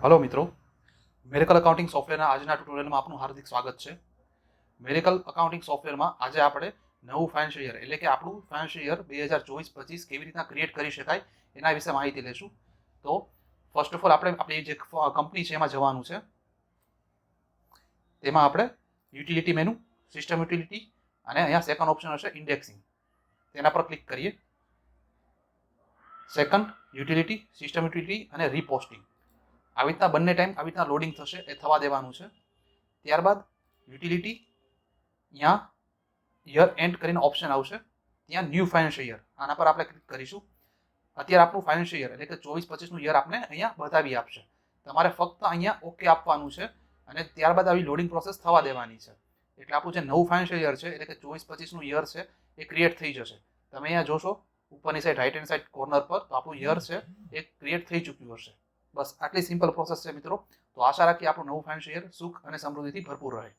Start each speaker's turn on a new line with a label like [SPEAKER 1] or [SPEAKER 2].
[SPEAKER 1] Hello મિત્રો, મેરેકલ accounting સોફ્ટવેરના આજના ટ્યુટોરિયલમાં આપનું હાર્દિક સ્વાગત છે. મેરેકલ અકાઉન્ટિંગ સોફ્ટવેરમાં આજે આપણે નવું ફાઇનાન્શિયલ યર એટલે કે આપણું ફાઇનાન્શિયલ યર 2024-25 કેવી રીતના ક્રિએટ કરી શકાય એના વિશે માહિતી લેશું. તો ફર્સ્ટ ઓફ ઓલ આપણે આપણી જે કંપની છે એમાં જવાનું છે. તેમાં આપણે યુટિલિટી મેનુ, સિસ્ટમ યુટિલિટી અને અહીંયા સેકન્ડ ઓપ્શન હશે ઇન્ડેક્સિંગ, તેના પર ક્લિક કરીએ. સેકન્ડ યુટિલિટી, સિસ્ટમ યુટિલિટી અને રીપોસ્ટિંગ, આવી રીતના બંને ટાઈમ આવી રીતના લોડિંગ થશે, એ થવા દેવાનું છે. ત્યારબાદ યુટિલિટી, ત્યાં યર એન્ડ કરીને ઓપ્શન આવશે, ત્યાં ન્યૂ ફાઇનાન્શિયલ યર, આના પર આપણે ક્લિક કરીશું. અત્યારે આપણું ફાઇનાન્શિયલ યર એટલે કે 24-25નું યર આપણે અહીંયા બતાવી આપશે. તમારે ફક્ત અહીંયા ઓકે આપવાનું છે અને ત્યારબાદ આવી લોડિંગ પ્રોસેસ થવા દેવાની છે. એટલે આપણું જે નવું ફાઇનાન્શિયલ યર છે એટલે કે 24-25નું યર છે એ ક્રિએટ થઈ જશે. તમે અહીંયા જોશો ઉપરની side right hand side corner પર, તો આપણું યર છે એ ક્રિએટ થઈ ચૂક્યું હશે. બસ આટલી સિમ્પલ પ્રોસેસ છે મિત્રો. તો આશા રાખીએ આપણું નવું ફાઇનાન્શિયલ યર સુખ અને સમૃદ્ધિથી ભરપૂર રહે.